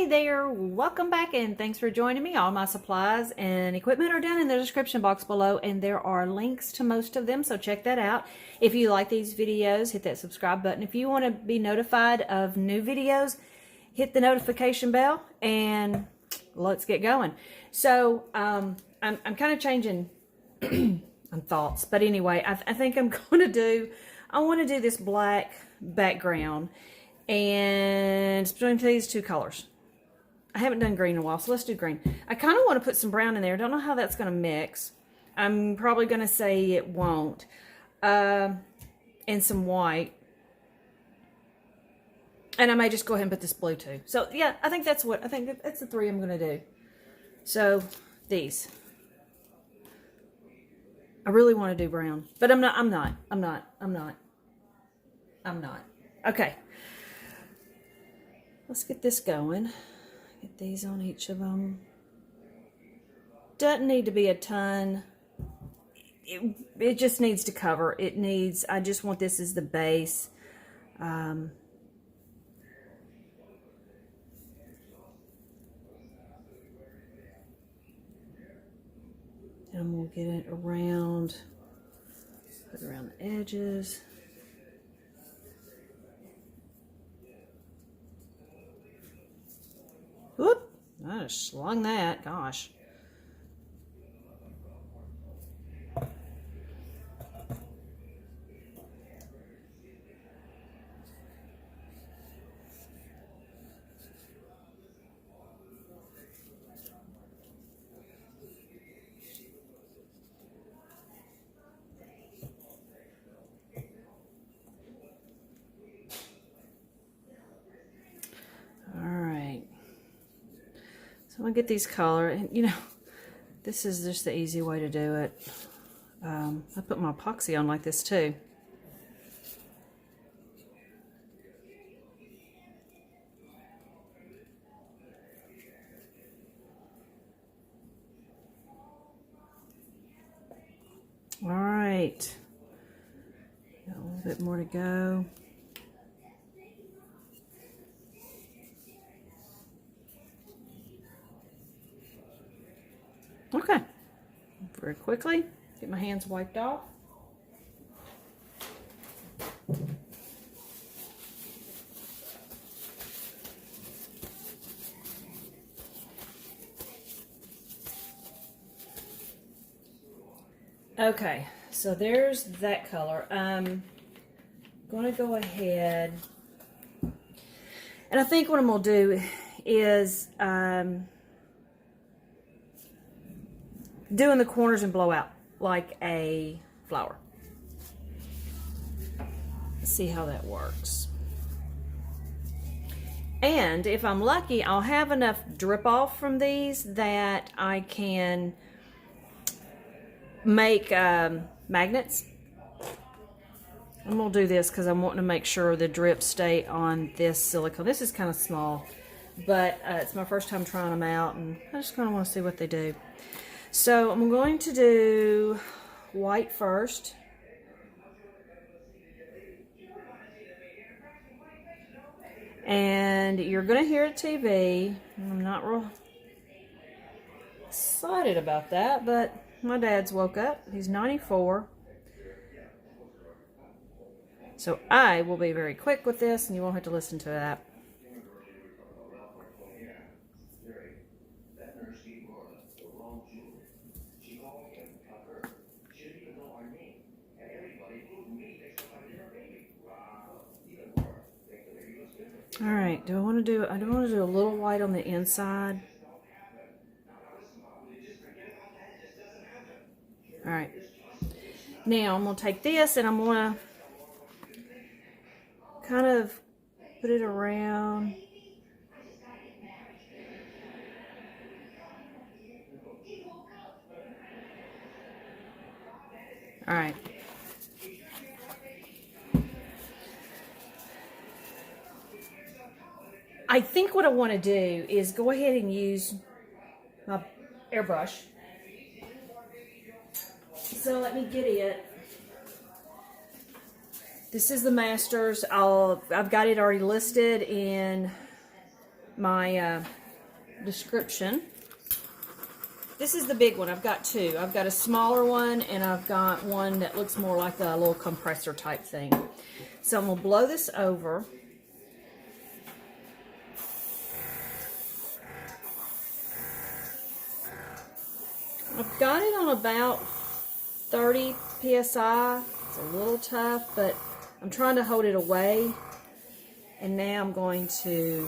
there, welcome back and thanks for joining me. All my supplies and equipment are down in the description box below and there are links to most of them, so check that out. If you like these videos, hit that subscribe button. If you want to be notified of new videos, hit the notification bell and let's get going. So I'm kind of changing on thoughts, but anyway, I think I want to do this black background. And it's between these two colors. I haven't done green in a while, so let's do green. I kind of want to put some brown in there. I don't know how that's going to mix. I'm probably going to say it won't. And some white. And I may just go ahead and put this blue too. So yeah, I think that's the three I'm going to do. So these. I really want to do brown, but I'm not. Okay. Let's get this going. Get these on each of them. Doesn't need to be a ton. It just needs to cover. I just want this as the base. And we'll get it around, put it around the edges. Whoop! I just slung that. Gosh. I'm gonna get these color, and you know, this is just the easy way to do it. I put my epoxy on like this too. All right, got a little bit more to go. Okay, very quickly, get my hands wiped off. Okay, so there's that color. I'm going to go ahead, and I think what I'm going to do is doing the corners and blow out like a flower. Let's see how that works. And if I'm lucky, I'll have enough drip off from these that I can make magnets. I'm going to do this because I'm wanting to make sure the drips stay on this silicone. This is kind of small, but it's my first time trying them out, and I just kind of want to see what they do. So I'm going to do white first. And you're going to hear a TV. I'm not real excited about that, but my dad's woke up. He's 94. So I will be very quick with this, and you won't have to listen to that. All right, I want to do a little white on the inside. All right, now I'm going to take this and I'm going to kind of put it around. All right. I think what I want to do is go ahead and use my airbrush. So let me get it. This is the Masters. I've got it already listed in my description. This is the big one. I've got two. I've got a smaller one, and I've got one that looks more like a little compressor type thing. So I'm going to blow this over. I've got it on about 30 psi. It's a little tough, but I'm trying to hold it away. And now I'm going to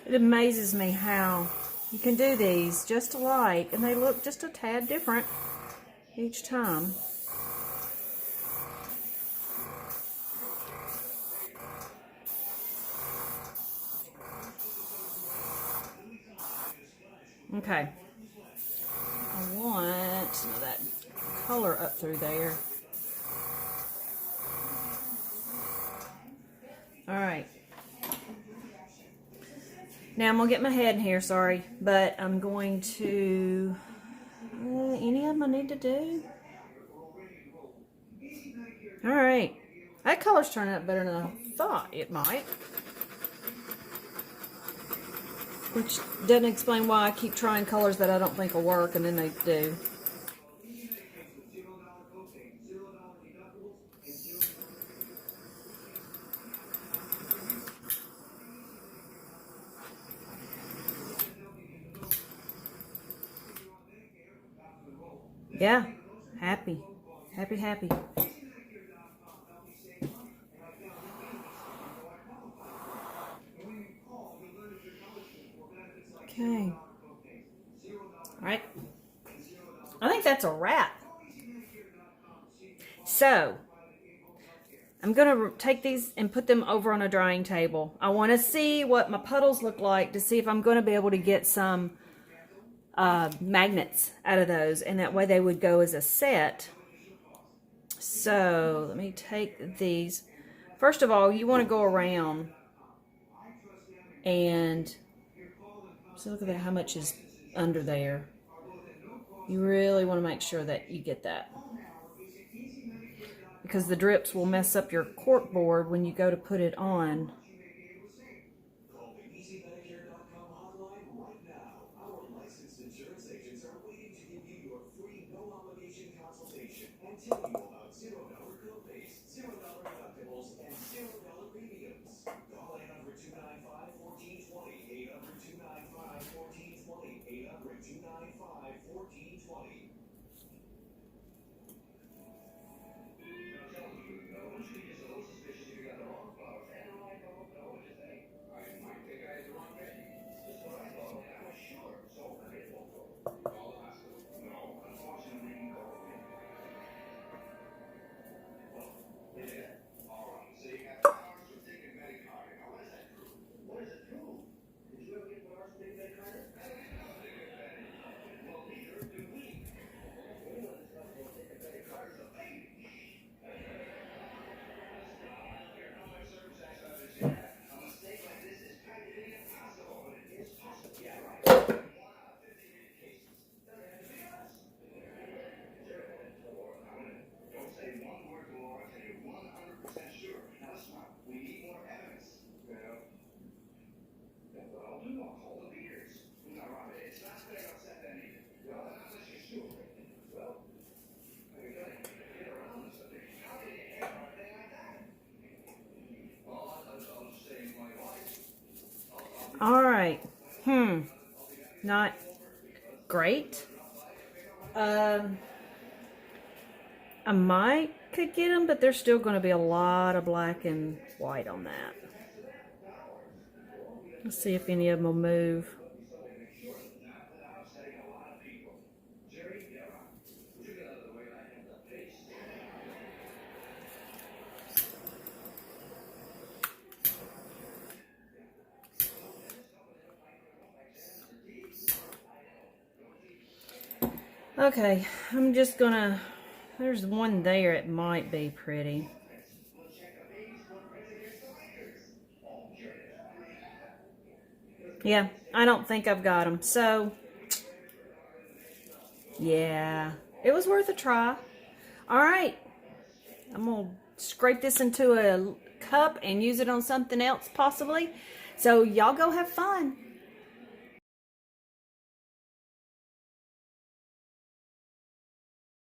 It amazes me how you can do these just alike, and they look just a tad different each time. Okay. I want some of that color up through there. All right. Now I'm going to get my head in here, sorry, but I'm going to, any of them I need to do? All right. That color's turning out better than I thought it might. Which doesn't explain why I keep trying colors that I don't think will work, and then they do. Yeah, happy. Happy, happy. Okay. All right. I think that's a wrap. So, I'm going to take these and put them over on a drying table. I want to see what my puddles look like to see if I'm going to be able to get some magnets out of those, and that way they would go as a set. So let me take these. First of all, you want to go around and so look at that, how much is under there. You really want to make sure that you get that, because the drips will mess up your cork board when you go to put it on. All right. Not great. I could get them, but there's still going to be a lot of black and white on that. Let's see if any of them will move. Okay, I'm just gonna, there's one there, it might be pretty. Yeah, I don't think I've got them. So, yeah, it was worth a try. All right, I'm gonna scrape this into a cup and use it on something else possibly. So y'all go have fun.